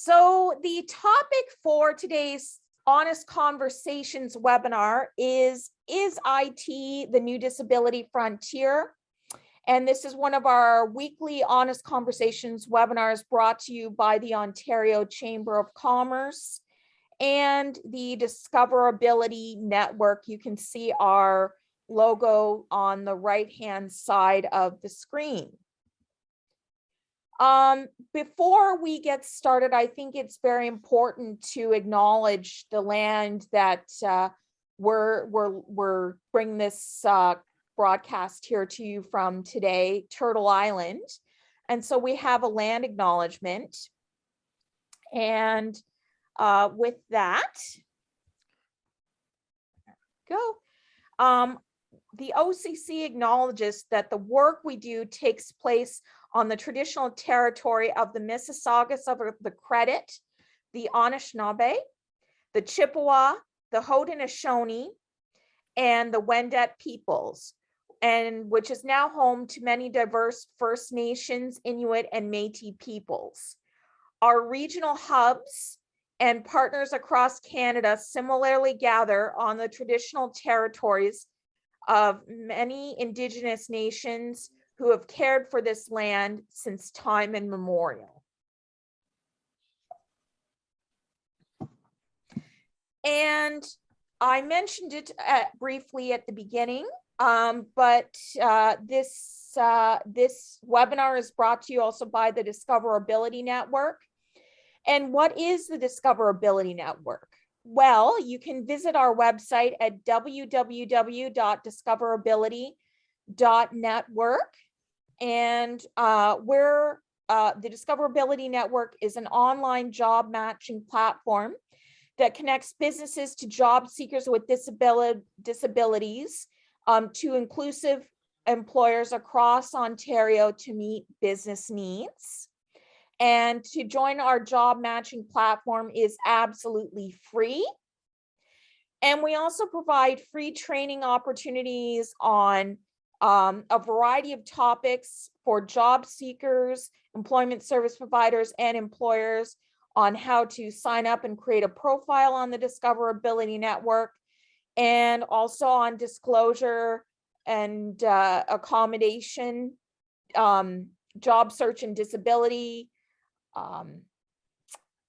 So the topic for today's Honest Conversations webinar is IT the new disability frontier? And this is one of our weekly Honest Conversations webinars brought to you by the Ontario Chamber of Commerce and the Discoverability Network. You can see our logo on the right-hand side of the screen. Before we get started, I think it's very important to acknowledge the land that we're bringing this broadcast here to you from today, Turtle Island. And so we have a land acknowledgement. And with that, the OCC acknowledges that the work we do takes place on the traditional territory of the Mississaugas of the Credit, the Anishinaabe, the Chippewa, the Haudenosaunee, and the Wendat peoples, and which is now home to many diverse First Nations, Inuit, and Métis peoples. Our regional hubs and partners across Canada similarly gather on the traditional territories of many Indigenous nations who have cared for this land since time immemorial. And I mentioned it briefly at the beginning, but this webinar is brought to you also by the Discoverability Network. And what is the Discoverability Network? Well, you can visit our website at www.discoverability.network. And the Discoverability Network is an online job matching platform that connects businesses to job seekers with disabilities to inclusive employers across Ontario to meet business needs. And to join our job matching platform is absolutely free. And we also provide free training opportunities on a variety of topics for job seekers, employment service providers, and employers on how to sign up and create a profile on the Discoverability Network, and also on disclosure and accommodation, job search and disability,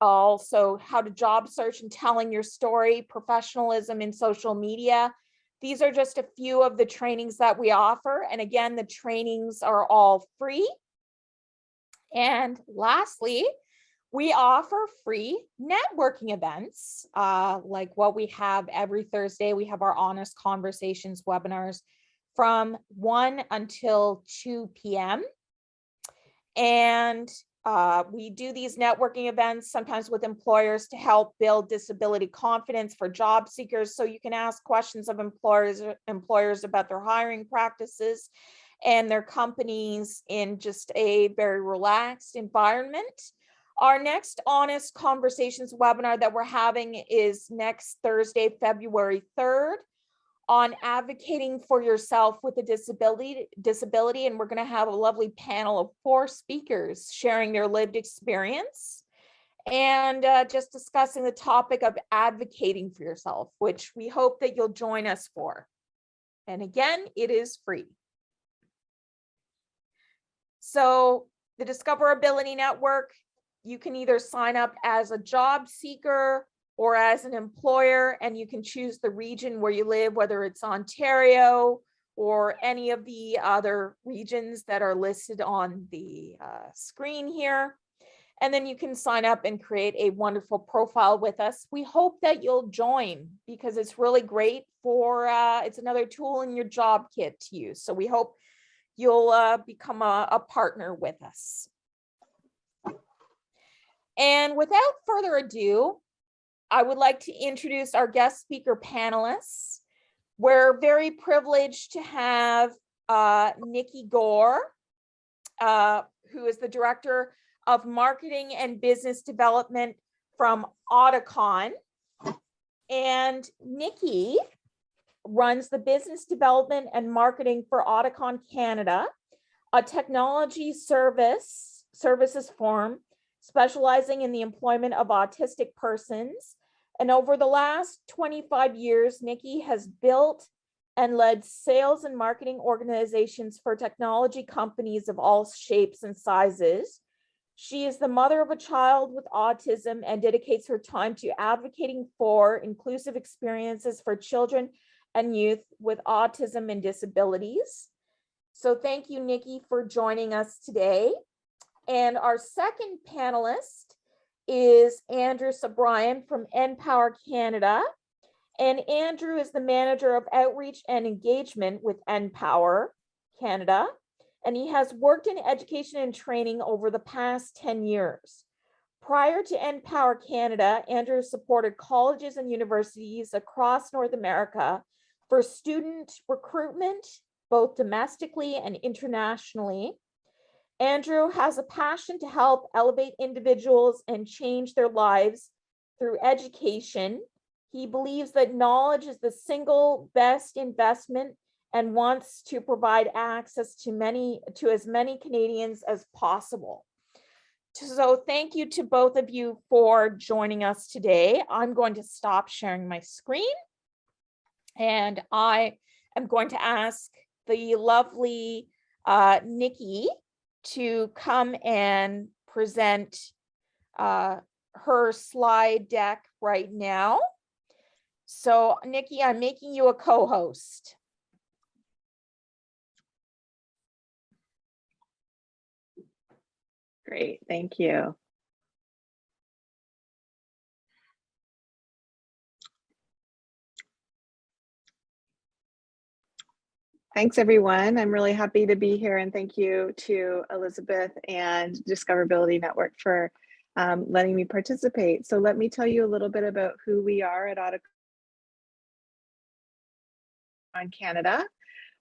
also how to job search and telling your story, professionalism in social media. These are just a few of the trainings that we offer. And again, the trainings are all free. And lastly, we offer free networking events like what we have every Thursday. We have our Honest Conversations webinars from 1 until 2 p.m. And we do these networking events sometimes with employers to help build disability confidence for job seekers. So you can ask questions of employers about their hiring practices and their companies in just a very relaxed environment. Our next Honest Conversations webinar that we're having is next Thursday, February 3rd. On advocating for yourself with a disability, and we're going to have a lovely panel of 4 speakers sharing their lived experience and just discussing the topic of advocating for yourself, which we hope that you'll join us for. And again, it is free. So the Discoverability Network, you can either sign up as a job seeker or as an employer, and you can choose the region where you live, whether it's Ontario or any of the other regions that are listed on the screen here. And then you can sign up and create a wonderful profile with us. We hope that you'll join because it's really great for, it's another tool in your job kit to use. So we hope you'll become a partner with us. And without further ado, I would like to introduce our guest speaker panelists. We're very privileged to have Nikki Gore, who is the Director of Marketing and Business Development from Auticon. And Nikki runs the business development and marketing for Auticon Canada, a technology services firm specializing in the employment of autistic persons. And over the last 25 years, Nikki has built and led sales and marketing organizations for technology companies of all shapes and sizes. She is the mother of a child with autism and dedicates her time to advocating for inclusive experiences for children and youth with autism and disabilities. So thank you, Nikki, for joining us today. And our second panelist is Andrew Subryan from NPOwer Canada. And Andrew is the manager of outreach and engagement with NPOwer Canada. And he has worked in education and training over the past 10 years. Prior to NPOwer Canada, Andrew supported colleges and universities across North America for student recruitment, both domestically and internationally. Andrew has a passion to help elevate individuals and change their lives through education. He believes that knowledge is the single best investment and wants to provide access to as many Canadians as possible. So thank you to both of you for joining us today. I'm going to stop sharing my screen, and I am going to ask the lovely Nikki to come and present her slide deck right now. So Nikki, I'm making you a co-host. Great, thank you. Thanks, everyone. I'm really happy to be here, and thank you to Elizabeth and Discoverability Network for letting me participate. So let me tell you a little bit about who we are at Auticon Canada.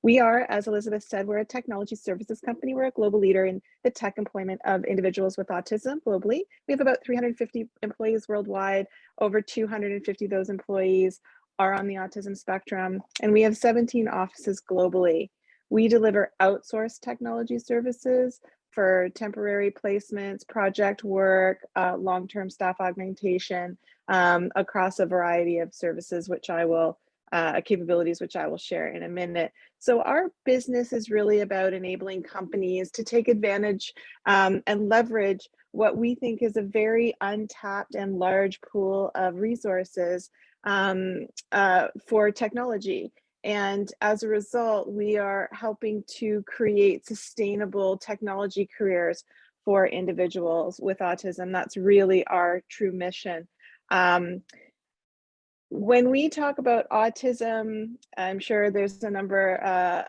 We are, as Elizabeth said, we're a technology services company. We're a global leader in the tech employment of individuals with autism globally. We have about 350 employees worldwide. Over 250 of those employees are on the autism spectrum, and we have 17 offices globally. We deliver outsourced technology services for temporary placements, project work, long-term staff augmentation across a variety of services, which I will capabilities, which I will share in a minute. So our business is really about enabling companies to take advantage and leverage what we think is a very untapped and large pool of resources for technology. And as a result, we are helping to create sustainable technology careers for individuals with autism. That's really our true mission. When we talk about autism, I'm sure there's a number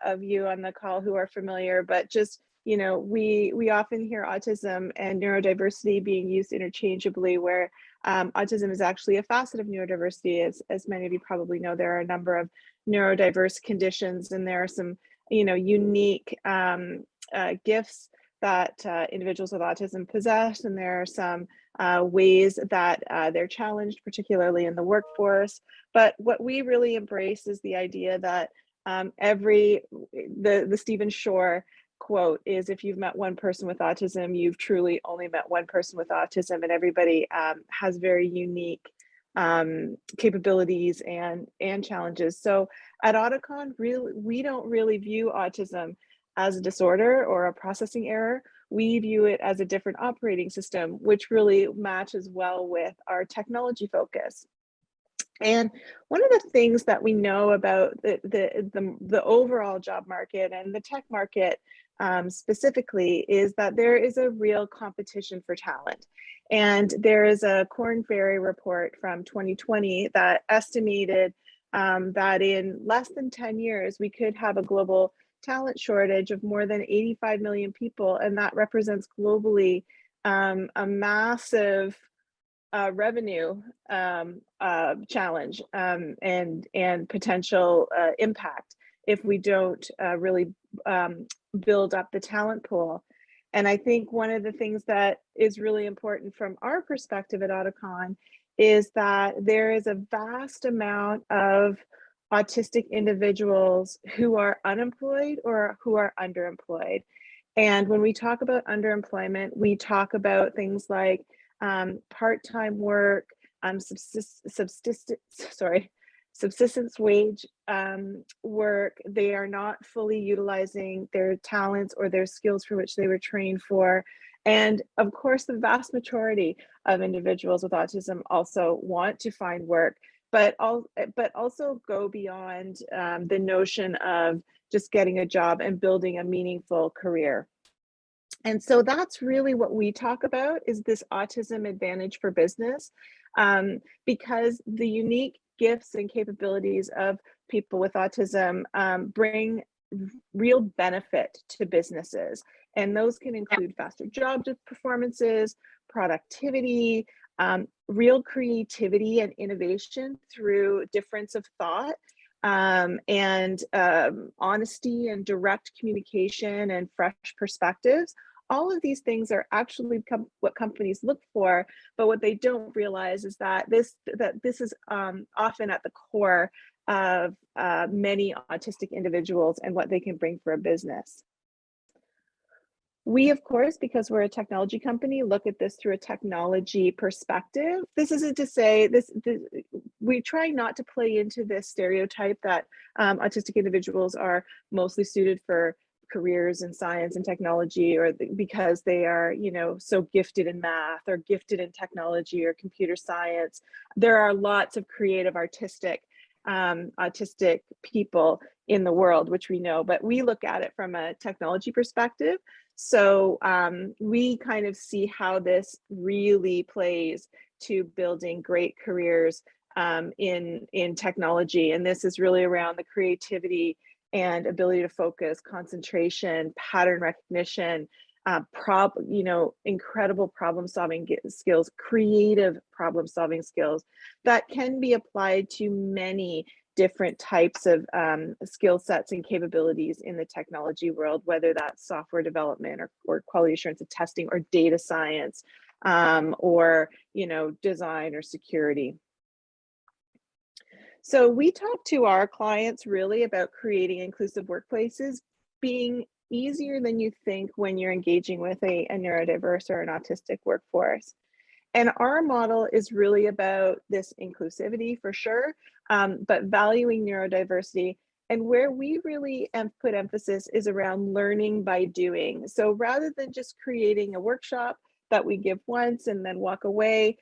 of you on the call who are familiar, but just, you know, we often hear autism and neurodiversity being used interchangeably, where autism is actually a facet of neurodiversity. As many of you probably know, there are a number of neurodiverse conditions, and there are some, you know, unique gifts that individuals with autism possess, and there are some ways that they're challenged, particularly in the workforce. But what we really embrace is the idea that the Stephen Shore quote is, if you've met one person with autism, you've truly only met one person with autism, and everybody has very unique capabilities and challenges. So at Auticon, really, we don't really view autism as a disorder or a processing error. We view it as a different operating system, which really matches well with our technology focus. And one of the things that we know about the overall job market and the tech market specifically is that there is a real competition for talent. And there is a Korn Ferry report from 2020 that estimated that in less than 10 years, we could have a global talent shortage of more than 85 million people, and that represents globally a massive revenue challenge and potential impact if we don't really build up the talent pool. And I think one of the things that is really important from our perspective at Auticon is that there is a vast amount of autistic individuals who are unemployed or who are underemployed. And when we talk about underemployment, we talk about things like part-time work, subsistence wage work. They are not fully utilizing their talents or their skills for which they were trained for. And of course, the vast majority of individuals with autism also want to find work, but also go beyond the notion of just getting a job and building a meaningful career. And so that's really what we talk about, is this autism advantage for business, because the unique gifts and capabilities of people with autism bring real benefit to businesses. And those can include faster job performances, productivity, real creativity and innovation through difference of thought, and honesty and direct communication and fresh perspectives. All of these things are actually what companies look for, but what they don't realize is that this is often at the core of many autistic individuals and what they can bring for a business. We, of course, because we're a technology company, look at this through a technology perspective. This isn't to say we try not to play into this stereotype that autistic individuals are mostly suited for careers in science and technology, or because they are, so gifted in math or gifted in technology or computer science. There are lots of creative, artistic, autistic people in the world, which we know, but we look at it from a technology perspective. So we kind of see how this really plays to building great careers in technology. And this is really around the creativity and ability to focus, concentration, pattern recognition, incredible problem-solving skills, creative problem-solving skills that can be applied to many different types of skill sets and capabilities in the technology world, whether that's software development or quality assurance and testing or data science, or design or security. So we talk to our clients really about creating inclusive workplaces being easier than you think when you're engaging with a neurodiverse or an autistic workforce. And our model is really about this inclusivity for sure, but valuing neurodiversity. And where we really put emphasis is around learning by doing. So rather than just creating a workshop that we give once and then walk away,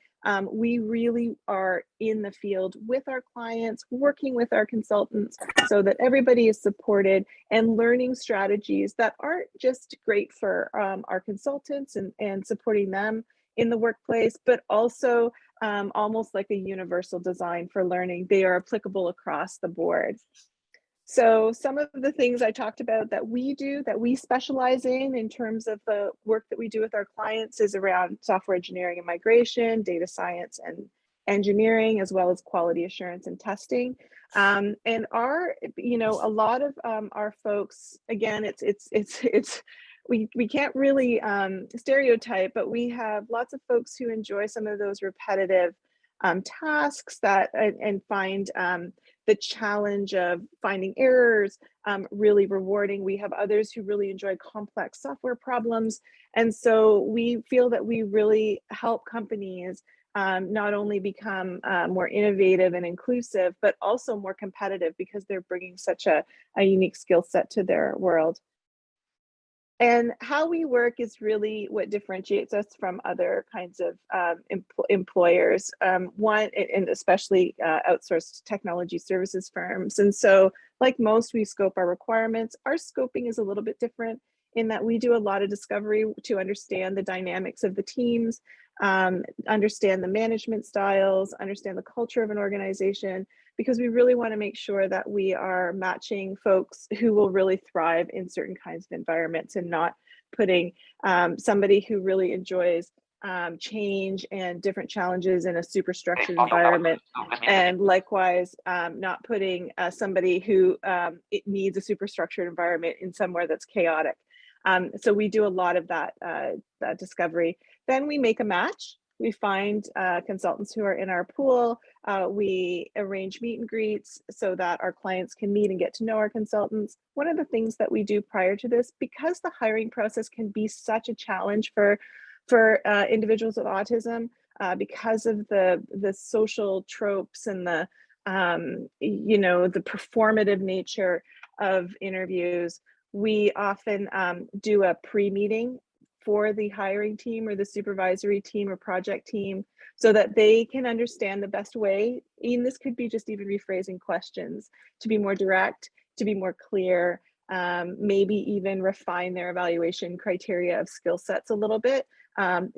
we really are in the field with our clients, working with our consultants so that everybody is supported and learning strategies that aren't just great for our consultants and supporting them in the workplace, but also almost like a universal design for learning. They are applicable across the board. So some of the things I talked about that we do, that we specialize in terms of the work that we do with our clients, is around software engineering and migration, data science and engineering, as well as quality assurance and testing. And a lot of our folks, again, we can't really stereotype, but we have lots of folks who enjoy some of those repetitive tasks and find the challenge of finding errors really rewarding. We have others who really enjoy complex software problems. And so we feel that we really help companies not only become more innovative and inclusive, but also more competitive because they're bringing such a unique skill set to their world. And how we work is really what differentiates us from other kinds of employers, one, and especially outsourced technology services firms. And so, like most, we scope our requirements. Our scoping is a little bit different in that we do a lot of discovery to understand the dynamics of the teams, understand the management styles, understand the culture of an organization, because we really want to make sure that we are matching folks who will really thrive in certain kinds of environments and not putting somebody who really enjoys change and different challenges in a super structured environment, and likewise not putting somebody who it needs a super structured environment in somewhere that's chaotic. So we do a lot of that discovery. Then we make a match. We find consultants who are in our pool. We arrange meet and greets so that our clients can meet and get to know our consultants. One of the things that we do prior to this, because the hiring process can be such a challenge for individuals with autism, because of the social tropes and the the performative nature of interviews, we often do a pre-meeting for the hiring team or the supervisory team or project team so that they can understand the best way. And this could be just even rephrasing questions to be more direct, to be more clear, maybe even refine their evaluation criteria of skill sets a little bit,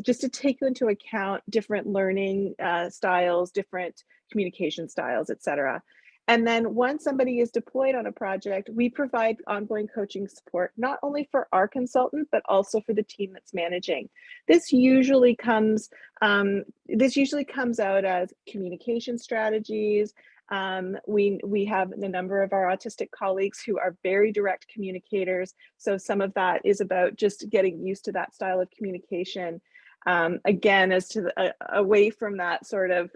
just to take into account different learning styles, different communication styles, etc. And then once somebody is deployed on a project, we provide ongoing coaching support, not only for our consultant, but also for the team that's managing. This usually comes out as communication strategies. We have a number of our autistic colleagues who are very direct communicators. So some of that is about just getting used to that style of communication. Again, as to away from that sort of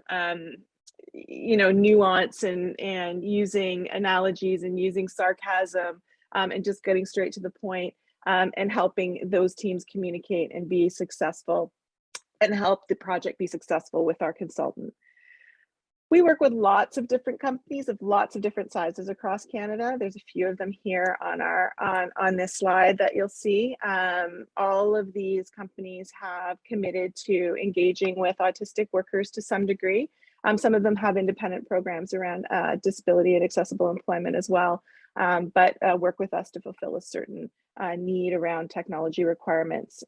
nuance and using analogies and using sarcasm, and just getting straight to the point, and helping those teams communicate and be successful and help the project be successful with our consultant. We work with lots of different companies of lots of different sizes across Canada. There's a few of them here on this slide that you'll see. All of these companies have committed to engaging with autistic workers to some degree. Some of them have independent programs around disability and accessible employment as well, but work with us to fulfill a certain need around technology requirements.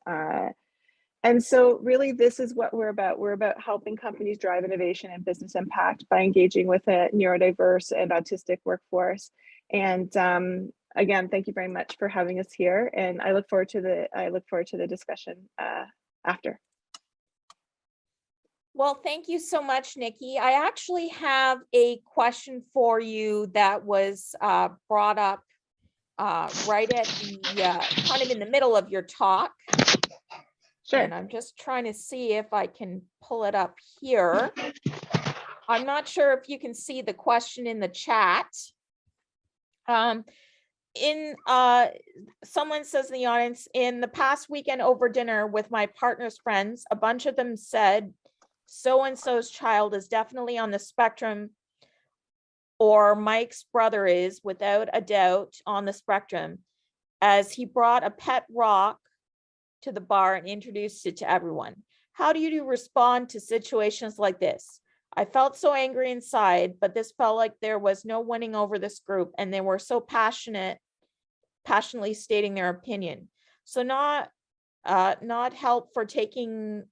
And so really this is what we're about. We're about helping companies drive innovation and business impact by engaging with a neurodiverse and autistic workforce. And again, thank you very much for having us here. And I look forward to the discussion after. Well, thank you so much, Nikki. I actually have a question for you that was brought up right at the kind of in the middle of your talk. Sure. And I'm just trying to see if I can pull it up here. I'm not sure if you can see the question in the chat. Someone says in the audience, in the past weekend over dinner with my partner's friends, a bunch of them said, so-and-so's child is definitely on the spectrum, or Mike's brother is without a doubt on the spectrum, as he brought a pet rock to the bar and introduced it to everyone. How do you respond to situations like this? I felt so angry inside, but this felt like there was no winning over this group, and they were so passionately stating their opinion. So not helpful for taking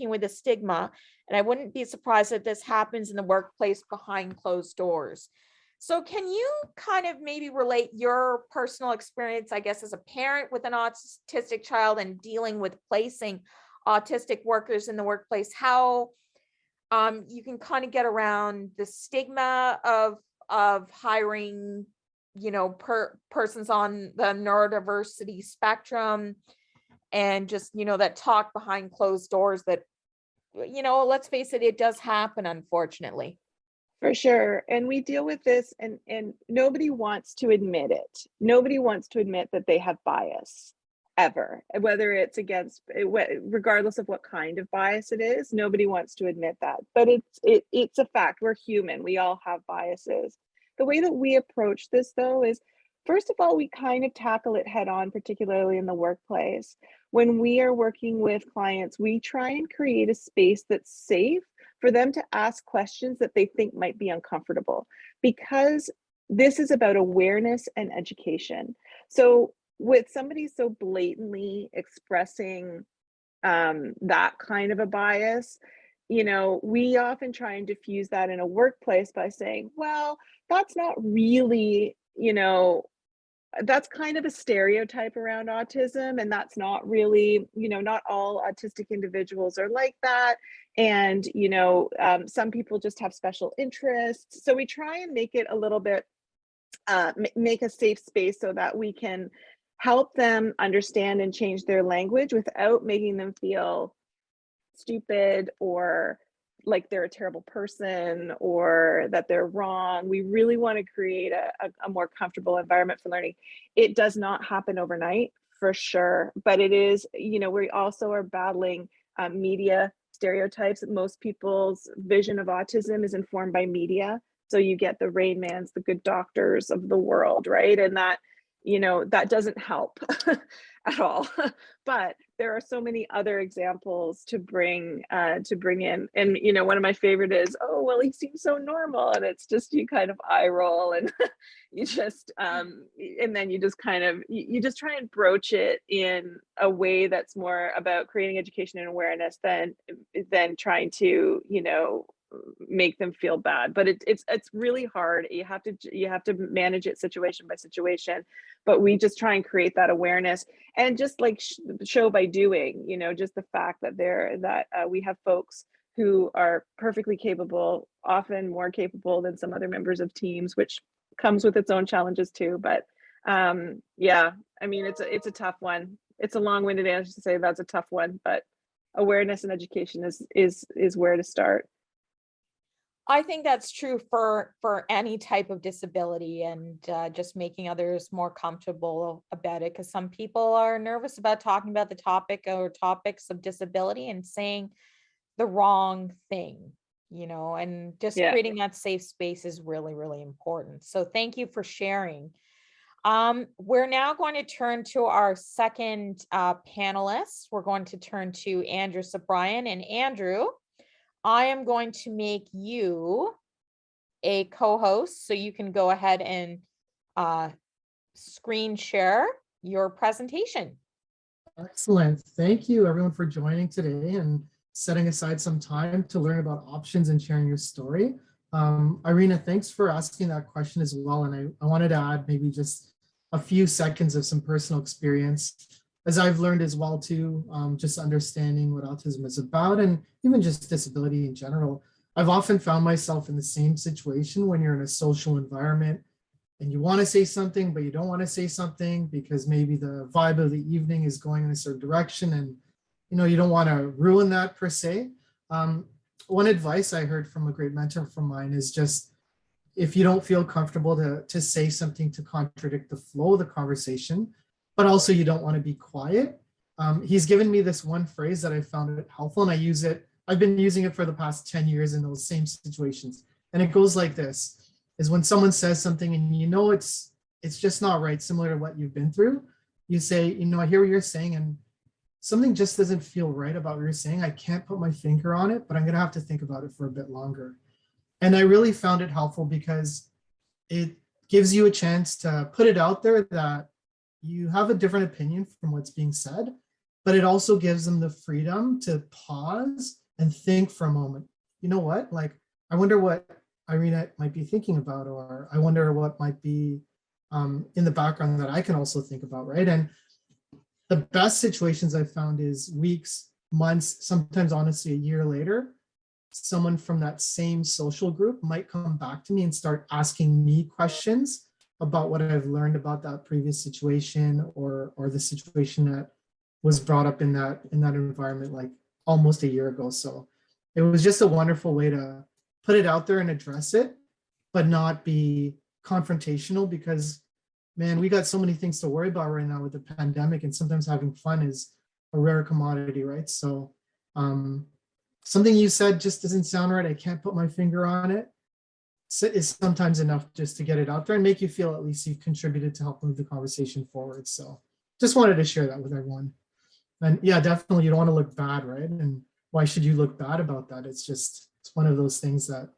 with the stigma. And I wouldn't be surprised if this happens in the workplace behind closed doors. So can you kind of maybe relate your personal experience, I guess, as a parent with an autistic child and dealing with placing autistic workers in the workplace, how you can kind of get around the stigma of hiring, persons on the neurodiversity spectrum, and just, that talk behind closed doors that, let's face it, it does happen, unfortunately. For sure. And we deal with this, and nobody wants to admit it. Nobody wants to admit that they have bias, ever, whether it's regardless of what kind of bias it is. Nobody wants to admit that, but it's a fact. We're human. We all have biases. The way that we approach this, though, is first of all, we kind of tackle it head on, particularly in the workplace. When we are working with clients, we try and create a space that's safe for them to ask questions that they think might be uncomfortable, because this is about awareness and education. So with somebody so blatantly expressing that kind of a bias, we often try and diffuse that in a workplace by saying, well, that's not really, that's kind of a stereotype around autism, and that's not really, not all autistic individuals are like that. And, some people just have special interests. So we try and make it a little bit, make a safe space so that we can help them understand and change their language without making them feel stupid or like they're a terrible person or that they're wrong. We really want to create a more comfortable environment for learning. It does not happen overnight for sure, but it is, you know, we also are battling media stereotypes. Most people's vision of autism is informed by media. So you get the Rain Mans, the Good Doctors of the world, right? And that, you know, that doesn't help at all. But there are so many other examples to bring in. And, you know, one of my favorite is, oh, well, he seems so normal. And it's just, you kind of eye roll and you just, and then you just kind of, you just try and broach it in a way that's more about creating education and awareness than trying to, you know, make them feel bad. But it's really hard. You have to manage it situation by situation, but we just try and create that awareness and just like show by doing, you know, just the fact that we have folks who are perfectly capable, often more capable than some other members of teams, which comes with its own challenges too. But yeah, I mean, it's a tough one. It's a long-winded answer to say that's a tough one, but awareness and education is where to start. I think that's true for any type of disability, and just making others more comfortable about it, because some people are nervous about talking about the topic or topics of disability and saying the wrong thing, you know, and just Yeah. creating that safe space is really, really important. So thank you for sharing. We're now going to turn to our second panelist. We're going to turn to Andrew Subryan. And Andrew, I am going to make you a co-host so you can go ahead and screen share your presentation. Excellent. Thank you everyone for joining today and setting aside some time to learn about options and sharing your story. Irina, thanks for asking that question as well. And I wanted to add maybe just a few seconds of some personal experience, as I've learned as well too, just understanding what autism is about and even just disability in general. I've often found myself in the same situation when you're in a social environment and you want to say something, but you don't want to say something because maybe the vibe of the evening is going in a certain direction and you know, you don't want to ruin that per se. One advice I heard from a great mentor from mine is just, if you don't feel comfortable to say something to contradict the flow of the conversation, but also you don't want to be quiet. He's given me this one phrase that I found it helpful, and I use it. I've been using it for the past 10 years in those same situations. And it goes like this, is when someone says something and you know it's just not right, similar to what you've been through, you say, you know, I hear what you're saying and something just doesn't feel right about what you're saying. I can't put my finger on it, but I'm gonna have to think about it for a bit longer. And I really found it helpful because it gives you a chance to put it out there that you have a different opinion from what's being said, but it also gives them the freedom to pause and think for a moment. You know what? Like, I wonder what Irina might be thinking about, or I wonder what might be in the background that I can also think about, right? And the best situations I've found is weeks, months, sometimes honestly a year later, someone from that same social group might come back to me and start asking me questions about what I've learned about that previous situation or the situation that was brought up in that environment like almost a year ago. So it was just a wonderful way to put it out there and address it, but not be confrontational, because man, we got so many things to worry about right now with the pandemic, and sometimes having fun is a rare commodity, right? So something you said just doesn't sound right, I can't put my finger on it, is sometimes enough just to get it out there and make you feel at least you've contributed to help move the conversation forward. So just wanted to share that with everyone. And yeah, definitely you don't want to look bad, right? And why should you look bad about that? It's one of those things that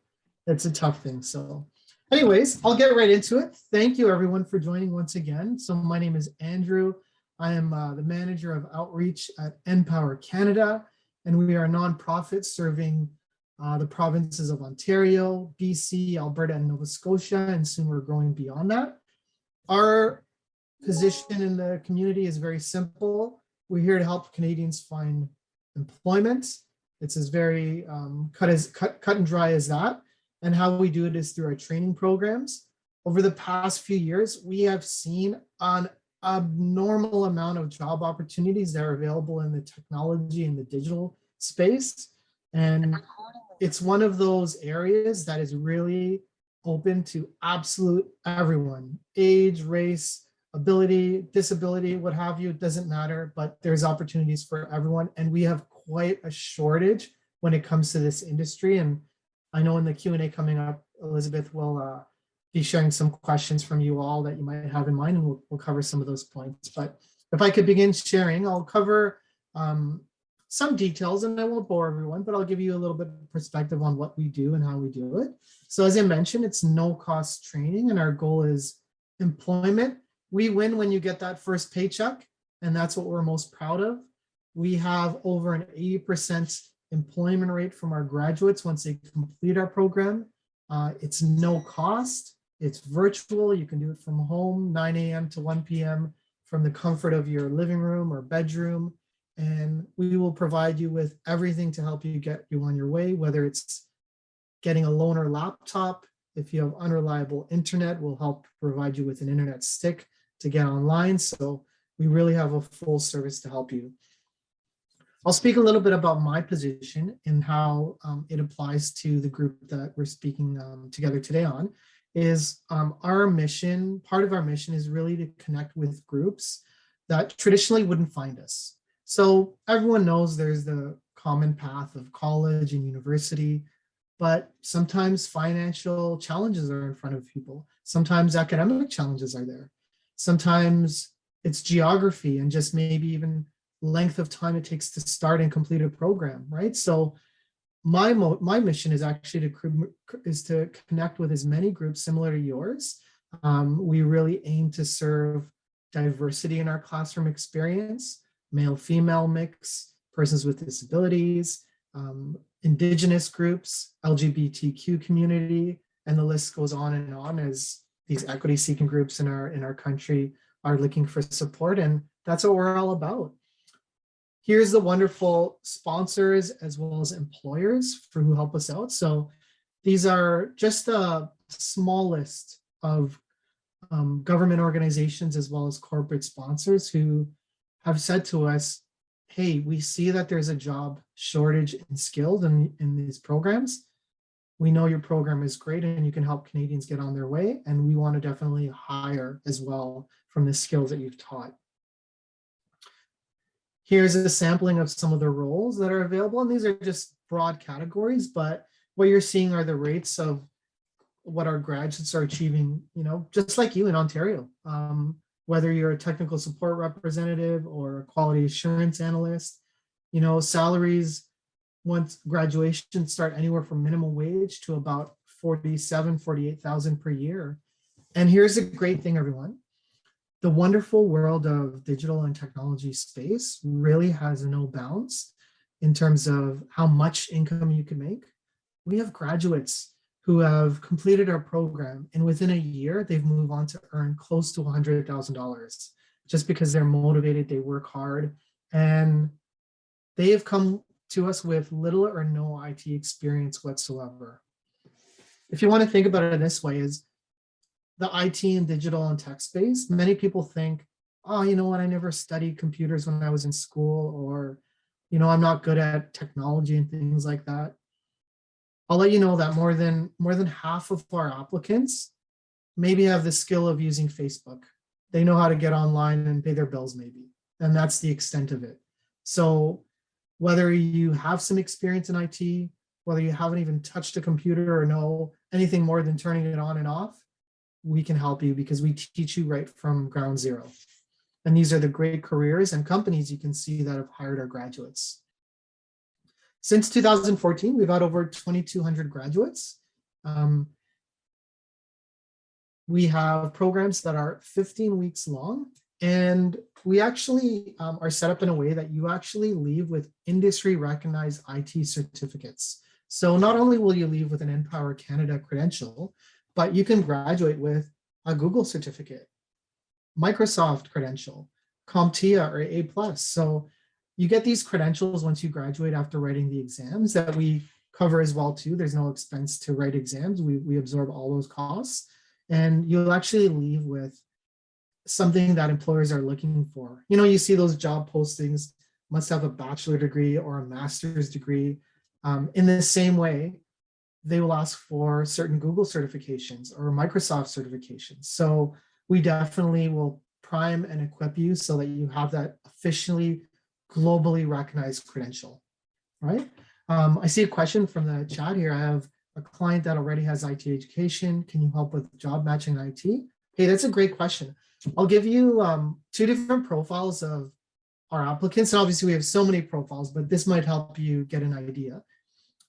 it's a tough thing. So anyways, I'll get right into it. Thank you everyone for joining once again. So my name is Andrew. I am the manager of outreach at NPOwer Canada, and we are a nonprofit serving the provinces of Ontario, BC, Alberta, and Nova Scotia, and soon we're growing beyond that. Our position in the community is very simple. We're here to help Canadians find employment. It's as very cut and dry as that. And how we do it is through our training programs. Over the past few years, we have seen an abnormal amount of job opportunities that are available in the technology and the digital space. And it's one of those areas that is really open to absolute everyone, age, race, ability, disability, what have you, it doesn't matter, but there's opportunities for everyone. And we have quite a shortage when it comes to this industry. And I know in the Q&A coming up, Elizabeth will be sharing some questions from you all that you might have in mind, and we'll cover some of those points. But if I could begin sharing, I'll cover some details, and I won't bore everyone, but I'll give you a little bit of perspective on what we do and how we do it. So as I mentioned, it's no cost training, and our goal is employment. We win when you get that first paycheck, and that's what we're most proud of. We have over an 80% employment rate from our graduates once they complete our program. It's no cost. It's virtual. You can do it from home, 9 a.m. to 1 p.m. from the comfort of your living room or bedroom. And we will provide you with everything to help you get you on your way, whether it's getting a loaner laptop. If you have unreliable internet, we'll help provide you with an internet stick to get online. So we really have a full service to help you. I'll speak a little bit about my position and how it applies to the group that we're speaking together today on. Is our mission, part of our mission is really to connect with groups that traditionally wouldn't find us. So everyone knows there's the common path of college and university, but sometimes financial challenges are in front of people. Sometimes academic challenges are there. Sometimes it's geography and just maybe even length of time it takes to start and complete a program, right? So my mission is actually to connect with as many groups similar to yours. We really aim to serve diversity in our classroom experience, male-female mix, persons with disabilities, Indigenous groups, LGBTQ community, and the list goes on as these equity-seeking groups in our country are looking for support, and that's what we're all about. Here's the wonderful sponsors as well as employers for who help us out. So these are just a small list of government organizations as well as corporate sponsors who have said to us, hey, we see that there's a job shortage in skilled in these programs. We know your program is great and you can help Canadians get on their way. And we want to definitely hire as well from the skills that you've taught. Here's a sampling of some of the roles that are available. And these are just broad categories, but what you're seeing are the rates of what our graduates are achieving, just like you in Ontario. Whether you're a technical support representative or a quality assurance analyst, salaries once graduation start anywhere from minimum wage to about 48,000 per year. And here's a great thing, everyone. The wonderful world of digital and technology space really has no bounds in terms of how much income you can make. We have graduates who have completed our program, and within a year, they've moved on to earn close to $100,000 just because they're motivated, they work hard, and they have come to us with little or no IT experience whatsoever. If you want to think about it this way, is the IT and digital and tech space, many people think, oh, you know what, I never studied computers when I was in school, or, I'm not good at technology and things like that. I'll let you know that more than half of our applicants maybe have the skill of using Facebook. They know how to get online and pay their bills maybe, and that's the extent of it. So whether you have some experience in IT, whether you haven't even touched a computer or know anything more than turning it on and off, we can help you because we teach you right from ground zero. And these are the great careers and companies you can see that have hired our graduates. Since 2014, we've had over 2,200 graduates. We have programs that are 15 weeks long, and we actually are set up in a way that you actually leave with industry recognized IT certificates. So not only will you leave with an NPOwer Canada credential, but you can graduate with a Google certificate, Microsoft credential, CompTIA or A+. So you get these credentials once you graduate after writing the exams that we cover as well too. There's no expense to write exams. We absorb all those costs, and you'll actually leave with something that employers are looking for. You see those job postings must have a bachelor degree or a master's degree. In the same way, they will ask for certain Google certifications or Microsoft certifications. So we definitely will prime and equip you so that you have that officially globally recognized credential, right? I see a question from the chat here. I have a client that already has IT education. Can you help with job matching IT? Hey, that's a great question. I'll give you 2 different profiles of our applicants. And obviously we have so many profiles, but this might help you get an idea.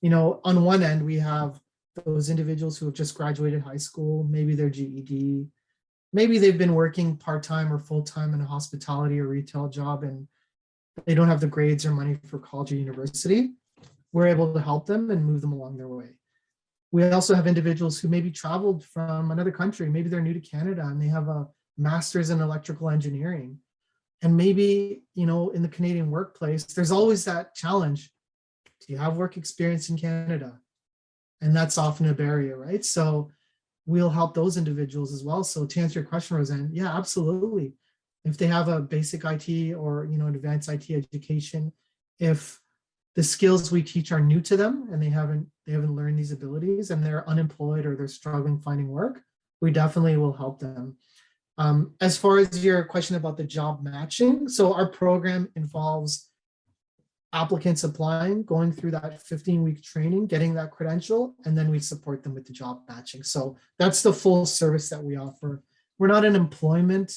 You know, on one end, we have those individuals who have just graduated high school, maybe their GED, maybe they've been working part-time or full-time in a hospitality or retail job and they don't have the grades or money for college or university. We're able to help them and move them along their way. We also have individuals who maybe traveled from another country. Maybe they're new to Canada and they have a master's in electrical engineering. And maybe, you know, in the Canadian workplace, there's always that challenge. Do you have work experience in Canada? And that's often a barrier, right? So we'll help those individuals as well. So to answer your question, Roseanne, yeah, absolutely. If they have a basic IT or, you know, advanced IT education, if the skills we teach are new to them and they haven't learned these abilities and they're unemployed or they're struggling finding work, we definitely will help them. As far as your question about the job matching, so our program involves applicants applying, going through that 15-week training, getting that credential, and then we support them with the job matching. So that's the full service that we offer. We're not an employment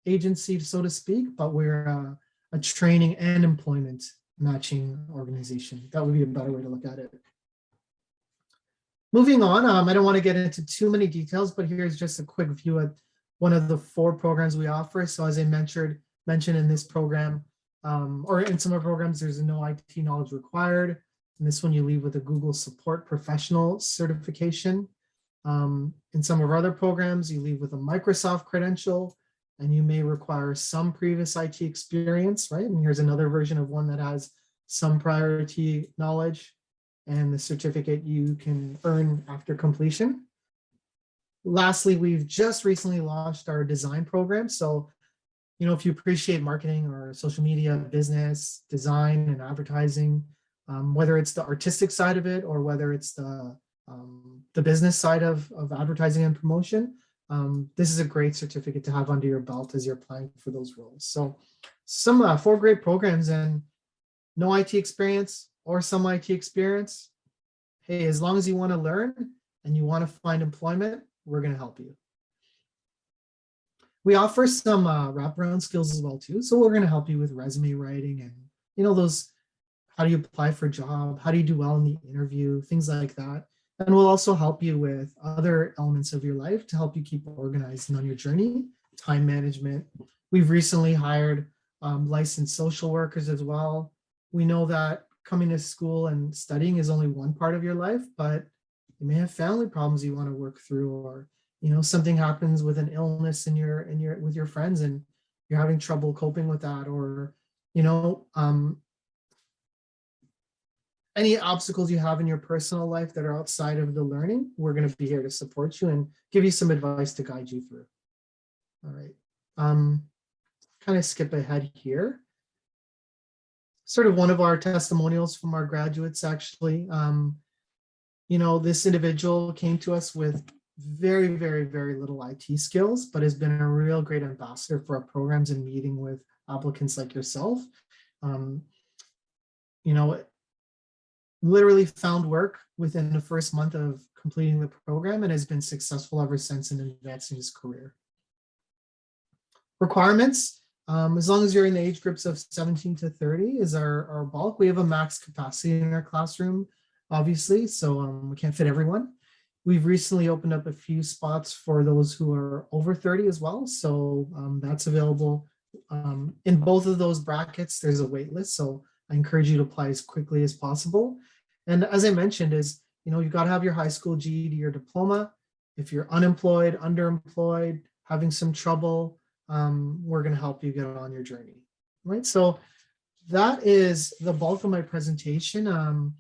agency, so to speak, but we're a training and employment matching organization. That would be a better way to look at it. Moving on, I don't want to get into too many details, but here's just a quick view at one of the 4 programs we offer. So as I mentioned in this program, or in some of our programs, there's no IT knowledge required. In this one, you leave with a Google Support Professional certification. In some of our other programs, you leave with a Microsoft credential, and you may require some previous IT experience, right? And here's another version of one that has some prior IT knowledge and the certificate you can earn after completion. Lastly, we've just recently launched our design program. So, you know, if you appreciate marketing or social media, business, design, and advertising, whether it's the artistic side of it or whether it's the business side of advertising and promotion, this is a great certificate to have under your belt as you're applying for those roles. So some 4 great programs, and no IT experience or some IT experience. Hey, as long as you want to learn and you want to find employment, we're going to help you. We offer some wraparound skills as well too. So we're going to help you with resume writing and, you know, those, how do you apply for a job? How do you do well in the interview? Things like that. And we'll also help you with other elements of your life to help you keep organized and on your journey, time management. We've recently hired licensed social workers as well. We know that coming to school and studying is only one part of your life, but you may have family problems you want to work through, or, you know, something happens with an illness with your friends and you're having trouble coping with that, or, you know, any obstacles you have in your personal life that are outside of the learning, we're going to be here to support you and give you some advice to guide you through. All right. Kind of skip ahead here. Sort of one of our testimonials from our graduates, actually. You know, this individual came to us with very, very, very little IT skills, but has been a real great ambassador for our programs and meeting with applicants like yourself. You know, literally found work within the first month of completing the program and has been successful ever since in advancing his career. Requirements, as long as you're in the age groups of 17 to 30 is our bulk. We have a max capacity in our classroom, obviously, so we can't fit everyone. We've recently opened up a few spots for those who are over 30 as well. So that's available. In both of those brackets, there's a wait list. So I encourage you to apply as quickly as possible. And as I mentioned, is, you know, you've got to have your high school GED or diploma. If you're unemployed, underemployed, having some trouble, we're going to help you get on your journey, right? So that is the bulk of my presentation.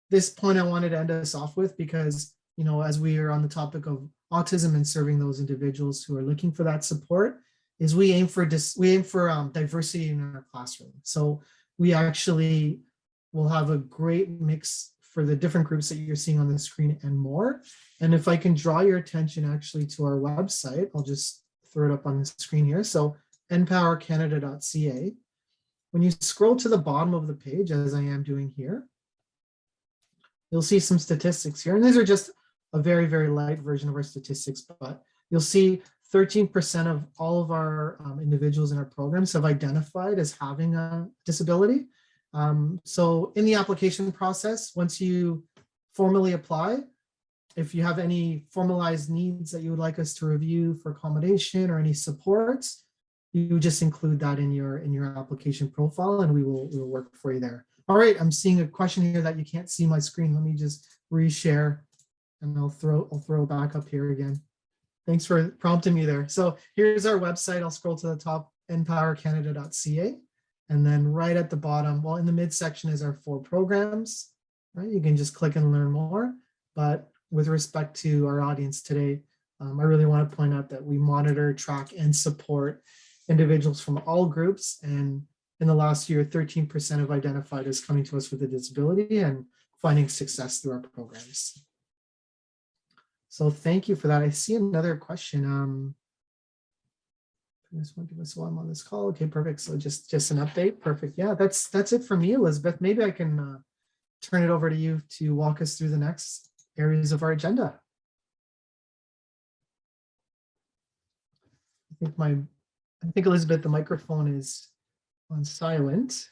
This point I wanted to end us off with because, you know, as we are on the topic of autism and serving those individuals who are looking for that support, is we aim for diversity in our classroom. So we actually will have a great mix for the different groups that you're seeing on the screen and more. And if I can draw your attention actually to our website, I'll just throw it up on the screen here. So npowercanada.ca. When you scroll to the bottom of the page, as I am doing here, you'll see some statistics here. And these are just a very, very light version of our statistics, but you'll see 13% of all of our individuals in our programs have identified as having a disability. So in the application process, once you formally apply, if you have any formalized needs that you would like us to review for accommodation or any supports, you just include that in your application profile, and we will work for you there. All right, I'm seeing a question here that you can't see my screen. Let me just reshare, and I'll throw back up here again. Thanks for prompting me there. So here's our website. I'll scroll to the top, npowercanada.ca. And then right at the bottom, well, in the midsection is our 4 programs, right? You can just click and learn more. But with respect to our audience today, I really want to point out that we monitor, track, and support individuals from all groups. And in the last year, 13% have identified as coming to us with a disability and finding success through our programs. So thank you for that. I see another question. This one, give us while I'm on this call. Okay, perfect. So just an update. Perfect. Yeah, that's it for me, Elizabeth. Maybe I can turn it over to you to walk us through the next areas of our agenda. I think Elizabeth, the microphone is on silent.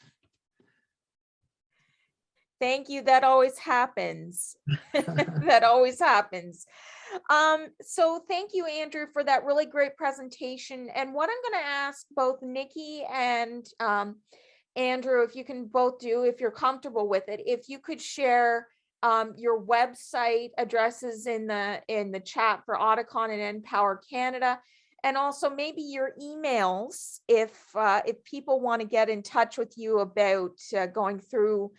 Thank you. That always happens. That always happens. So thank you, Andrew, for that really great presentation. And what I'm going to ask both Nikki and Andrew, if you can both do, if you're comfortable with it, if you could share your website addresses in the chat for Auticon and NPOwer Canada, and also maybe your emails if people want to get in touch with you about going through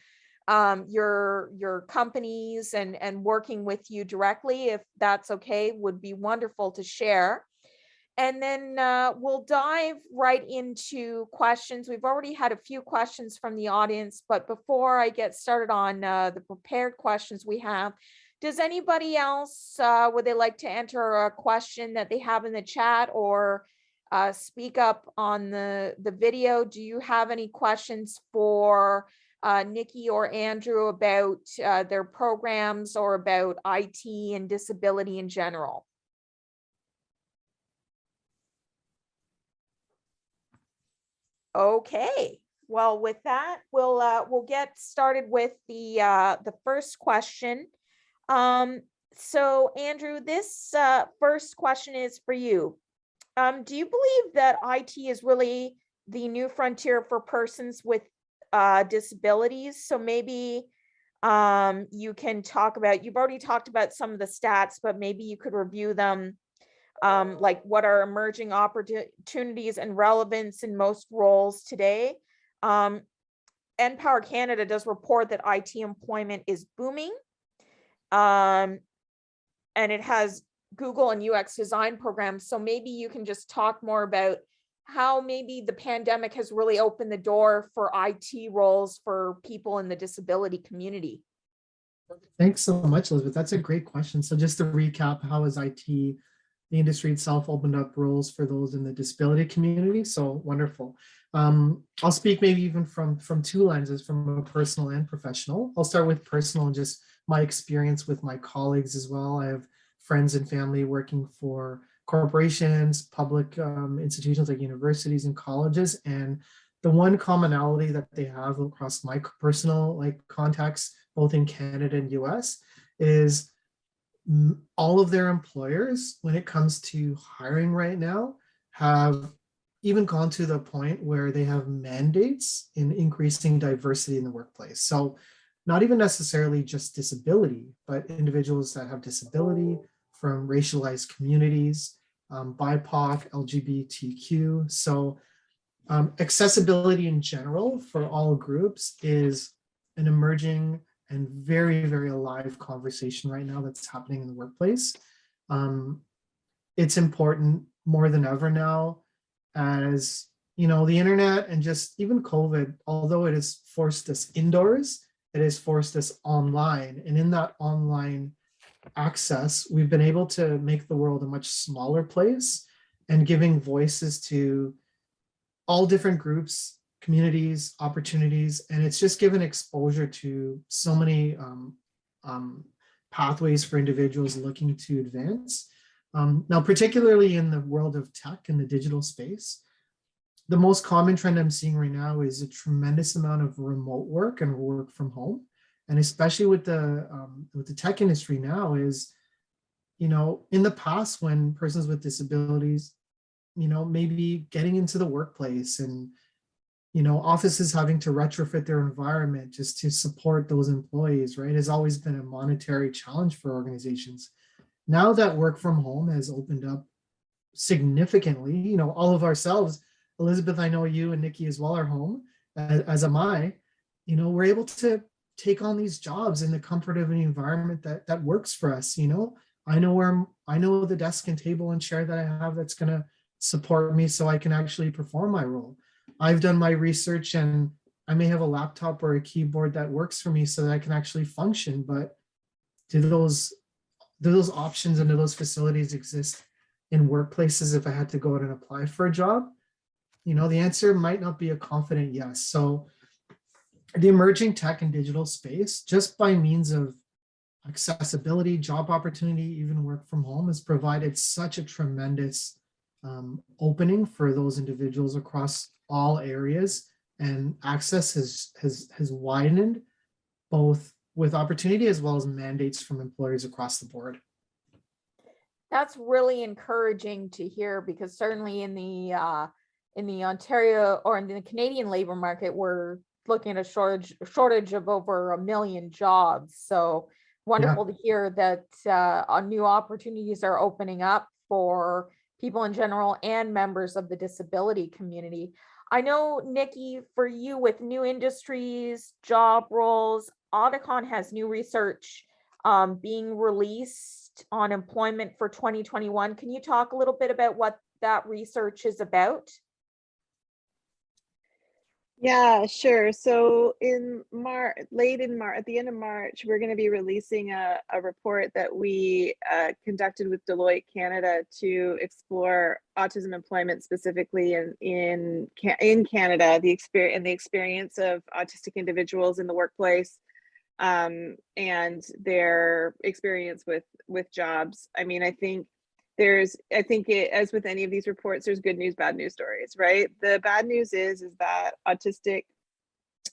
your companies and working with you directly, if that's okay, would be wonderful to share. And then we'll dive right into questions. We've already had a few questions from the audience, but before I get started on the prepared questions we have, does anybody else, would they like to enter a question that they have in the chat or speak up on the video? Do you have any questions for Nikki or Andrew about their programs or about IT and disability in general? Okay, well, with that, we'll get started with the first question. So Andrew, this first question is for you. Do you believe that IT is really the new frontier for persons with disabilities? So maybe you can talk about, you've already talked about some of the stats, but maybe you could review them. Like what are emerging opportunities and relevance in most roles today? NPOwer Canada does report that IT employment is booming. And it has Google and UX design programs. So maybe you can just talk more about how maybe the pandemic has really opened the door for IT roles for people in the disability community. Thanks so much, Elizabeth. That's a great question. So just to recap, how has IT, the industry itself, opened up roles for those in the disability community? So wonderful. I'll speak maybe even from 2 lenses, from a personal and professional. I'll start with personal and just my experience with my colleagues as well. I have friends and family working for corporations, public institutions like universities and colleges. And the one commonality that they have across my personal contacts, both in Canada and US, is all of their employers, when it comes to hiring right now, have even gone to the point where they have mandates in increasing diversity in the workplace. So not even necessarily just disability, but individuals that have disability from racialized communities, BIPOC, LGBTQ. So accessibility in general for all groups is an emerging and very, very alive conversation right now that's happening in the workplace. It's important more than ever now, as the internet and just even COVID, although it has forced us indoors, it has forced us online. And in that online access, we've been able to make the world a much smaller place and giving voices to all different groups, communities, opportunities, and it's just given exposure to so many pathways for individuals looking to advance. Now, particularly in the world of tech and the digital space, the most common trend I'm seeing right now is a tremendous amount of remote work and work from home. And especially with the tech industry now is, in the past when persons with disabilities, maybe getting into the workplace and, offices having to retrofit their environment just to support those employees, right, has always been a monetary challenge for organizations. Now that work from home has opened up significantly, all of ourselves, Elizabeth, I know you and Nikki as well are home, as am I, we're able to take on these jobs in the comfort of an environment that works for us. I know the desk and table and chair that I have that's going to support me so I can actually perform my role. I've done my research and I may have a laptop or a keyboard that works for me so that I can actually function, but do those options and do those facilities exist in workplaces if I had to go out and apply for a job? The answer might not be a confident yes. So the emerging tech and digital space, just by means of accessibility, job opportunity, even work from home, has provided such a tremendous opening for those individuals across all areas, and access has widened both with opportunity as well as mandates from employers across the board. That's really encouraging to hear, because certainly in the Ontario or in the Canadian labor market, we're looking at a shortage of over 1 million jobs. So wonderful to hear that new opportunities are opening up for people in general and members of the disability community. I know, Nikki, for you with new industries, job roles, Auticon has new research being released on employment for 2021. Can you talk a little bit about what that research is about? Yeah, sure. So in March, at the end of March, we're going to be releasing a report that we conducted with Deloitte Canada to explore autism employment specifically in Canada, the experience of autistic individuals in the workplace, and their experience with jobs. I mean, I think as with any of these reports, there's good news, bad news stories, right? The bad news is that autistic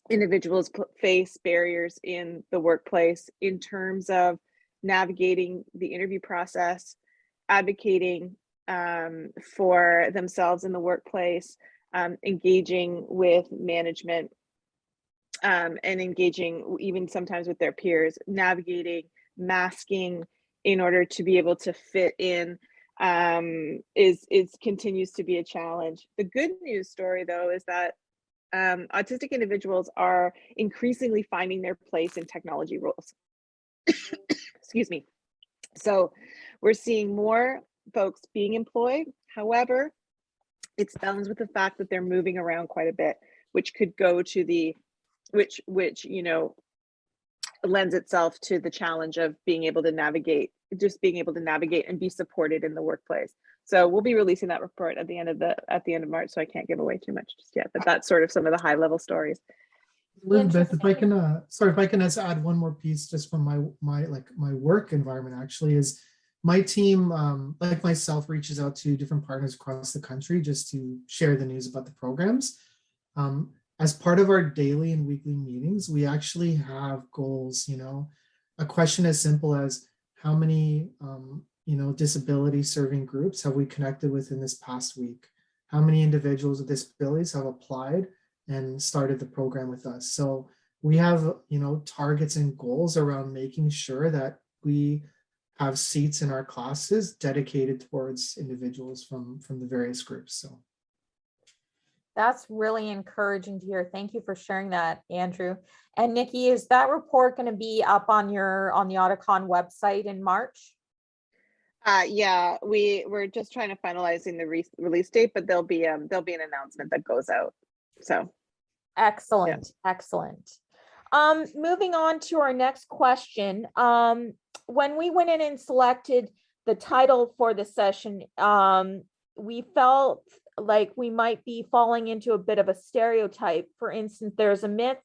individuals face barriers in the workplace in terms of navigating the interview process, advocating for themselves in the workplace, engaging with management, and engaging even sometimes with their peers, navigating masking in order to be able to fit in, continues to be a challenge. The good news story, though, is that autistic individuals are increasingly finding their place in technology roles. Excuse me. So we're seeing more folks being employed. However, it's balanced with the fact that they're moving around quite a bit, which could go to which lends itself to the challenge of being able to navigate and be supported in the workplace. So we'll be releasing that report at the end of March, so I can't give away too much just yet, but that's sort of some of the high level stories. Elizabeth, if I can just add one more piece just from my work environment, actually, is my team, like myself, reaches out to different partners across the country just to share the news about the programs. As part of our daily and weekly meetings, we actually have goals, a question as simple as how many, disability serving groups have we connected with in this past week? How many individuals with disabilities have applied and started the program with us? So we have, targets and goals around making sure that we have seats in our classes dedicated towards individuals from the various groups. So that's really encouraging to hear. Thank you for sharing that, Andrew. And Nikki, is that report going to be up on the Auticon website in March? Yeah, we're just trying to finalizing the release date, but there'll be an announcement that goes out. So Excellent, excellent. Moving on to our next question. When we went in and selected the title for the session, we felt like we might be falling into a bit of a stereotype. For instance, there's a myth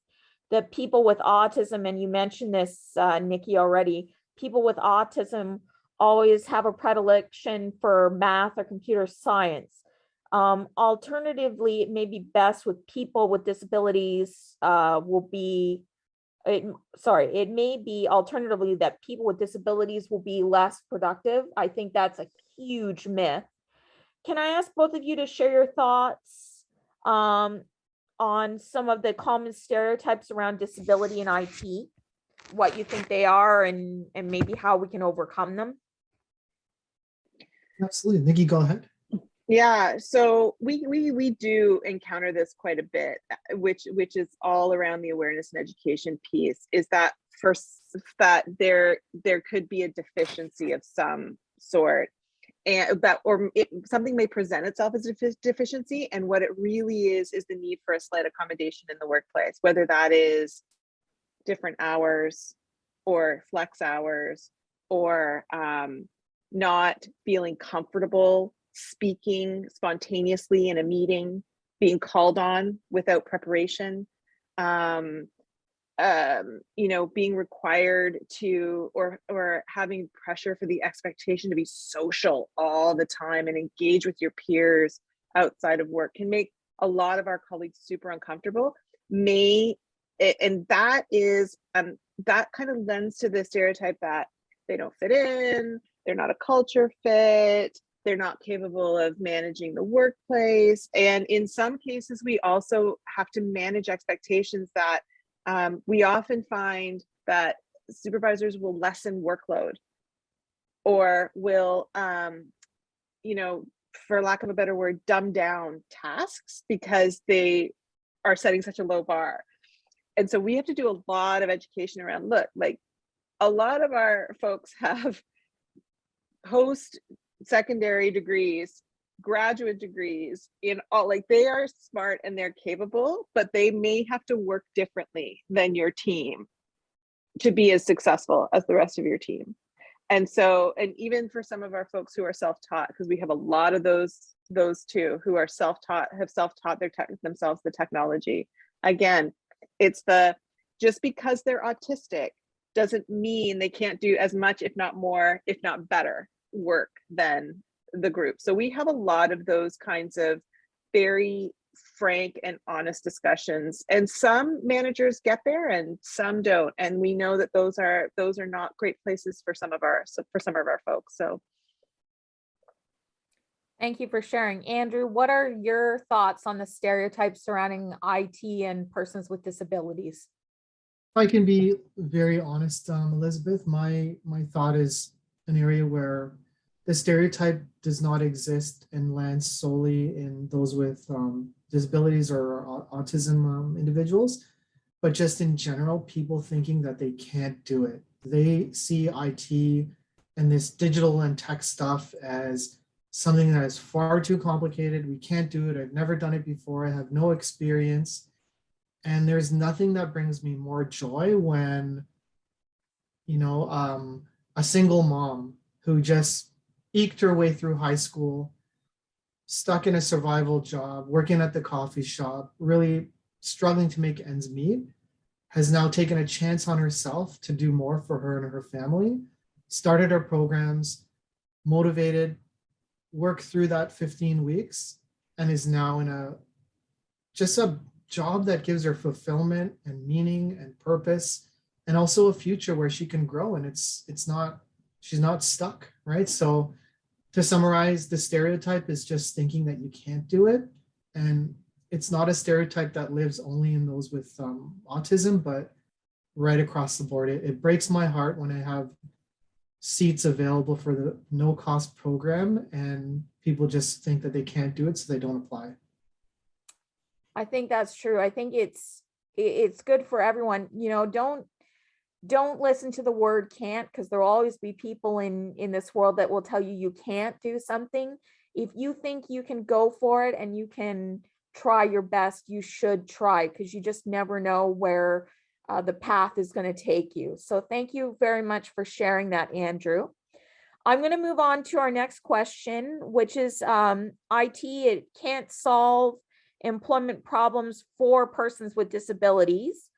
that people with autism, and you mentioned this, Nikki, already, people with autism always have a predilection for math or computer science. Alternatively, it may be best with people with disabilities it may be alternatively that people with disabilities will be less productive. I think that's a huge myth. Can I ask both of you to share your thoughts on some of the common stereotypes around disability and IT, what you think they are, and maybe how we can overcome them? Absolutely. Nikki, go ahead. yeah, so we do encounter this quite a bit, which is all around the awareness and education piece, is that that there could be a deficiency of some sort, and that something may present itself as a deficiency, and what it really is the need for a slight accommodation in the workplace, whether that is different hours or flex hours, or not feeling comfortable speaking spontaneously in a meeting, being called on without preparation, being required to, or having pressure for the expectation to be social all the time and engage with your peers outside of work can make a lot of our colleagues super uncomfortable. And that is that kind of lends to the stereotype that they don't fit in, they're not a culture fit, they're not capable of managing the workplace. And in some cases, we also have to manage expectations that we often find that supervisors will lessen workload, or will, for lack of a better word, dumb down tasks because they are setting such a low bar. And so we have to do a lot of education around, look, like a lot of our folks have post-secondary degrees, graduate degrees in all, like they are smart and they're capable, but they may have to work differently than your team to be as successful as the rest of your team. And so, and even for some of our folks who are self-taught, because we have a lot of those too, who are self-taught, have self-taught themselves the technology. Again, it's just because they're autistic doesn't mean they can't do as much, if not more, if not better work than the group. So we have a lot of those kinds of very frank and honest discussions, and some managers get there and some don't, and we know that those are not great places for some of our folks. So thank you for sharing. Andrew, what are your thoughts on the stereotypes surrounding IT and persons with disabilities? If I can be very honest, Elizabeth, my thought is an area where the stereotype does not exist and lands solely in those with disabilities or autism individuals, but just in general, people thinking that they can't do it. They see IT and this digital and tech stuff as something that is far too complicated. We can't do it. I've never done it before. I have no experience. And there's nothing that brings me more joy when, a single mom who just eked her way through high school, stuck in a survival job, working at the coffee shop, really struggling to make ends meet, has now taken a chance on herself to do more for her and her family, started her programs, motivated, worked through that 15 weeks, and is now in a job that gives her fulfillment and meaning and purpose, and also a future where she can grow, and she's not stuck, right? So to summarize, the stereotype is just thinking that you can't do it, and it's not a stereotype that lives only in those with autism, but right across the board. It breaks my heart when I have seats available for the no-cost program and people just think that they can't do it, so they don't apply. I think that's true. I think it's good for everyone. don't listen to the word can't, because there will always be people in this world that will tell you you can't do something. If you think you can go for it and you can try your best, you should try, because you just never know where the path is going to take you. So thank you very much for sharing that, Andrew. I'm going to move on to our next question, which is IT. It can't solve employment problems for persons with disabilities.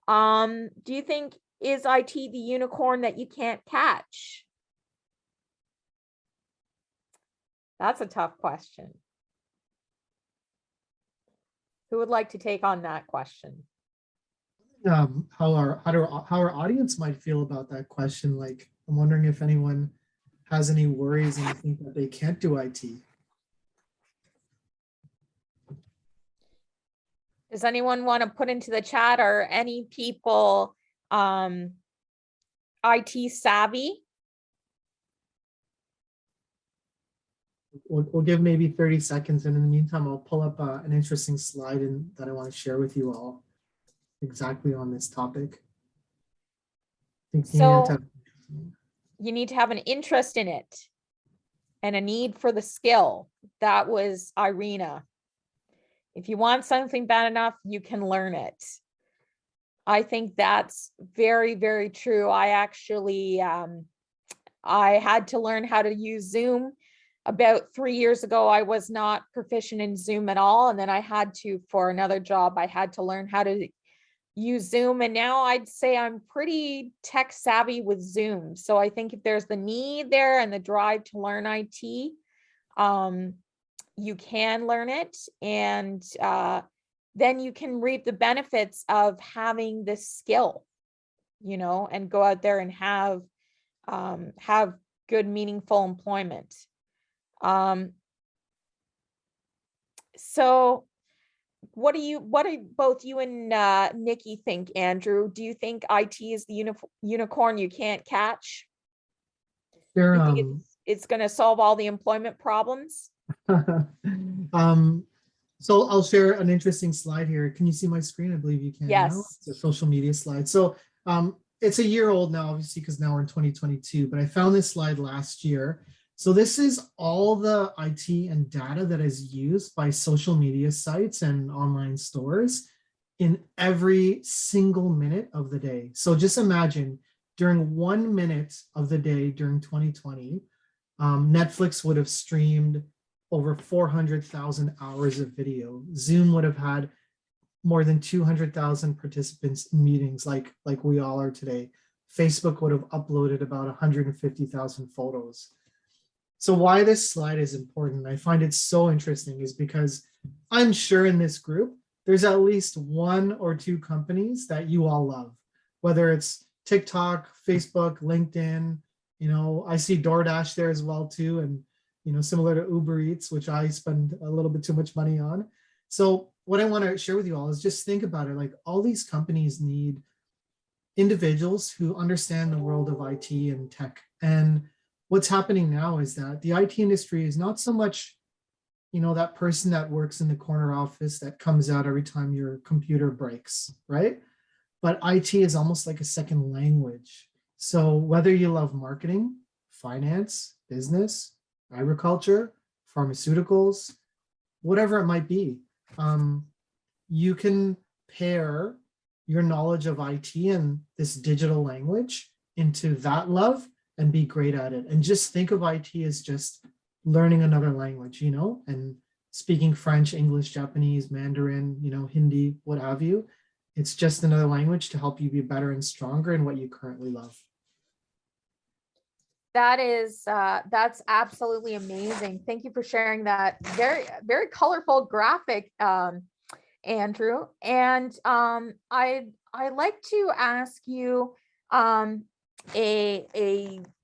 Do you think, is IT the unicorn that you can't catch? That's a tough question. Who would like to take on that question? How our audience might feel about that question. Like, I'm wondering if anyone has any worries and think that they can't do IT. Does anyone want to put into the chat, are any people IT savvy? We'll give maybe 30 seconds, and in the meantime, I'll pull up an interesting slide that I want to share with you all exactly on this topic. So you need to have an interest in it and a need for the skill. That was Irina. If you want something bad enough, you can learn it. I think that's very, very true. I actually, I had to learn how to use Zoom. About 3 years ago, I was not proficient in Zoom at all. And then I had to, for another job, I had to learn how to use Zoom. And now I'd say I'm pretty tech savvy with Zoom. So I think if there's the need there and the drive to learn IT, you can learn it. And then you can reap the benefits of having this skill, you know, and go out there and have good, meaningful employment. So what do both you and Nikki think, Andrew? Do you think IT is the unicorn you can't catch? Sure, you think it's going to solve all the employment problems? So I'll share an interesting slide here. Can you see my screen? I believe you can. Yes. Now. It's a social media slide. So it's a year old now, obviously, because now we're in 2022, but I found this slide last year. So this is all the IT and data that is used by social media sites and online stores in every single minute of the day. So just imagine during 1 minute of the day during 2020, Netflix would have streamed over 400,000 hours of video. Zoom would have had more than 200,000 participants in meetings like we all are today. Facebook would have uploaded about 150,000 photos. So why this slide is important, I find it so interesting, is because I'm sure in this group, there's at least 1 or 2 companies that you all love, whether it's TikTok, Facebook, LinkedIn, you know, I see DoorDash there as well too. And, you know, similar to Uber Eats, which I spend a little bit too much money on. So what I want to share with you all is just think about it. Like, all these companies need individuals who understand the world of IT and tech. And what's happening now is that the IT industry is not so much, you know, that person that works in the corner office that comes out every time your computer breaks, right? But IT is almost like a second language. So whether you love marketing, finance, business, agriculture, pharmaceuticals, whatever it might be, you can pair your knowledge of IT and this digital language into that love and be great at it. And just think of IT as just learning another language, you know, and speaking French, English, Japanese, Mandarin, you know, Hindi, what have you. It's just another language to help you be better and stronger in what you currently love. That is, that's absolutely amazing. Thank you for sharing that very, very colorful graphic, Andrew. And I'd like to ask you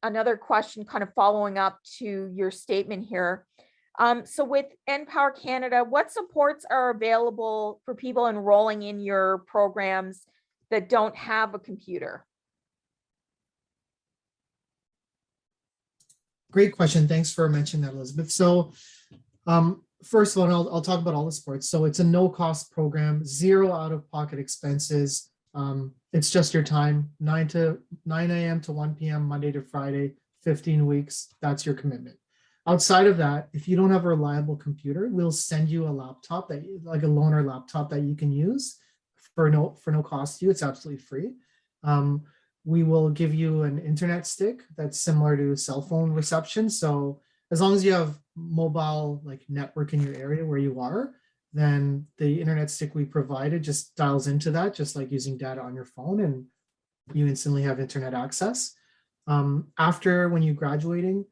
another question, kind of following up to your statement here. So with NPOwer Canada, what supports are available for people enrolling in your programs that don't have a computer? Great question. Thanks for mentioning that, Elizabeth. So first of all, I'll talk about all the supports. So it's a no-cost program, 0 out-of-pocket expenses, It's just your time, 9 a.m. to 1 p.m. Monday to Friday, 15 weeks. That's your commitment. Outside of that, if you don't have a reliable computer, we'll send you a laptop like a loaner laptop that you can use for no cost to you. It's absolutely free. We will give you an internet stick that's similar to cell phone reception. So as long as you have mobile like network in your area where you are, then the internet stick we provided just dials into that, just like using data on your phone, and you instantly have internet access. After when you're graduating,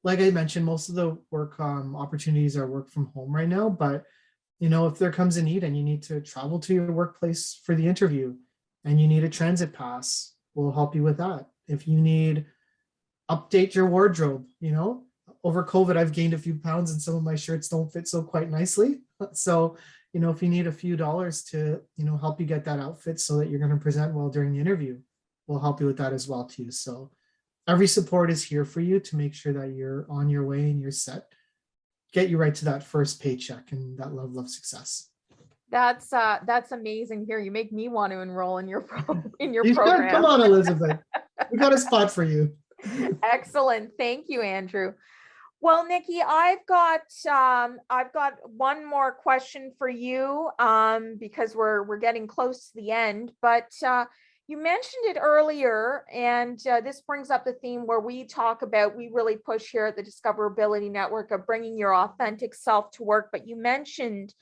like I mentioned, most of the work opportunities are work from home right now, but if there comes a need and you need to travel to your workplace for the interview and you need a transit pass, we'll help you with that. If you need update your wardrobe, over COVID, I've gained a few pounds and some of my shirts don't fit so quite nicely. So, if you need a few dollars to, help you get that outfit so that you're going to present well during the interview, we'll help you with that as well too. So every support is here for you to make sure that you're on your way and you're set, get you right to that first paycheck and that level of success. That's amazing. Here, you make me want to enroll in your program. Come on, Elizabeth. We got a spot for you. Excellent. Thank you, Andrew. Well, Nikki, I've got one more question for you because we're getting close to the end, but you mentioned it earlier, and this brings up the theme where we really push here at the Discoverability Network of bringing your authentic self to work, but you mentioned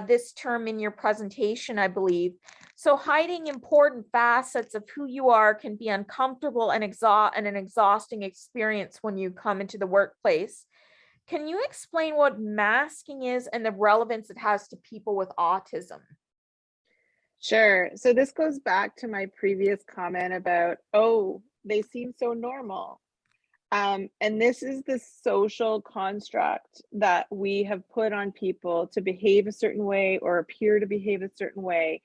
this term in your presentation, I believe. So hiding important facets of who you are can be uncomfortable and an exhausting experience when you come into the workplace. Can you explain what masking is and the relevance it has to people with autism? Sure. So this goes back to my previous comment about, oh, they seem so normal. And this is the social construct that we have put on people to behave a certain way or appear to behave a certain way.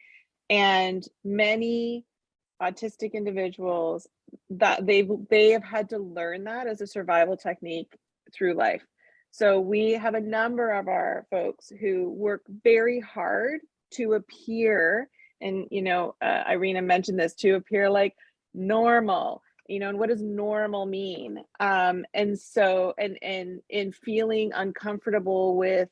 And many autistic individuals, that they have had to learn that as a survival technique through life. So we have a number of our folks who work very hard to appear, and Irina mentioned this, to appear like normal. And what does normal mean? And so, and in feeling uncomfortable with,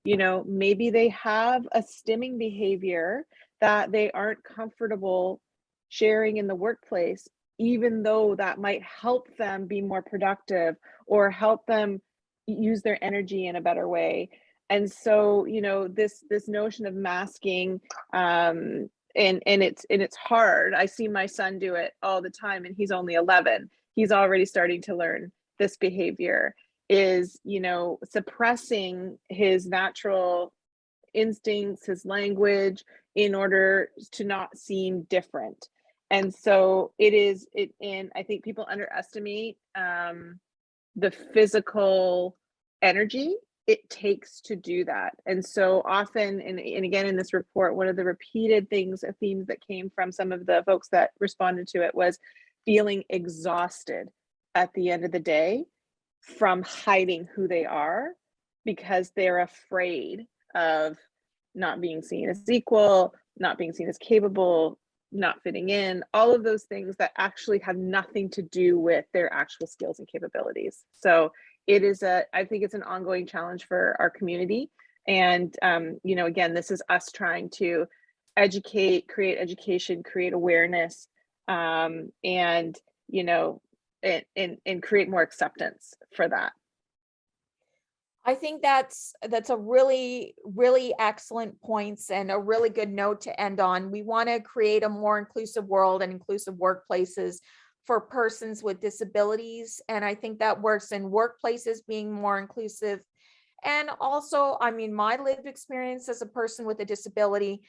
maybe they have a stimming behavior that they aren't comfortable sharing in the workplace, even though that might help them be more productive or help them use their energy in a better way. And so, this notion of masking, and it's hard. I see my son do it all the time, and he's only 11. He's already starting to learn this behavior, is suppressing his natural instincts, his language, in order to not seem different. And so and I think people underestimate the physical energy it takes to do that. And so often, and again in this report, one of the repeated themes that came from some of the folks that responded to it was feeling exhausted at the end of the day from hiding who they are, because they're afraid of not being seen as equal, not being seen as capable, not fitting in, all of those things that actually have nothing to do with their actual skills and capabilities. So I think it's an ongoing challenge for our community. And, again, this is us trying to educate, create education, create awareness, and create more acceptance for that. I think that's a really, really excellent points and a really good note to end on. We want to create a more inclusive world and inclusive workplaces for persons with disabilities. And I think that works in workplaces being more inclusive. And also, my lived experience as a person with a disability,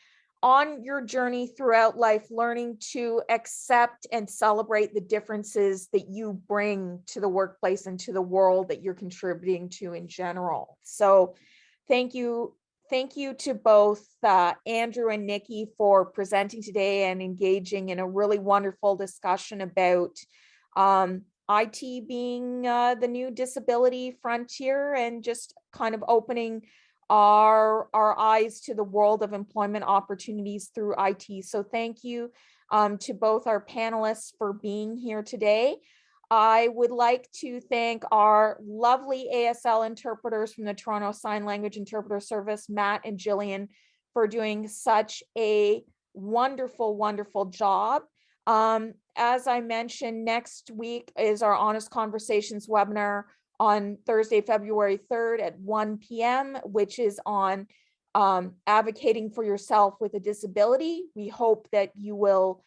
on your journey throughout life, learning to accept and celebrate the differences that you bring to the workplace and to the world that you're contributing to in general. So thank you to both Andrew and Nikki for presenting today and engaging in a really wonderful discussion about IT being the new disability frontier, and just kind of opening our eyes to the world of employment opportunities through IT. So thank you to both our panelists for being here today. I would like to thank our lovely ASL interpreters from the Toronto Sign Language Interpreter Service, Matt and Jillian, for doing such a wonderful, wonderful job. As I mentioned, next week is our Honest Conversations webinar on Thursday, February 3rd at 1 p.m., which is on advocating for yourself with a disability. We hope that you will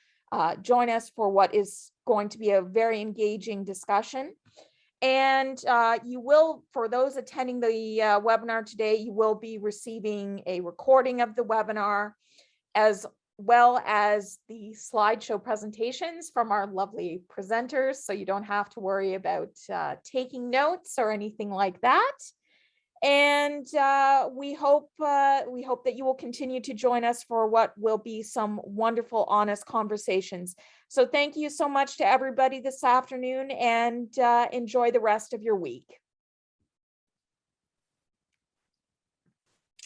join us for what is going to be a very engaging discussion. And you will, for those attending the webinar today, you will be receiving a recording of the webinar, as well as the slideshow presentations from our lovely presenters. So you don't have to worry about taking notes or anything like that. And we hope that you will continue to join us for what will be some wonderful, honest conversations. So thank you so much to everybody this afternoon, and enjoy the rest of your week.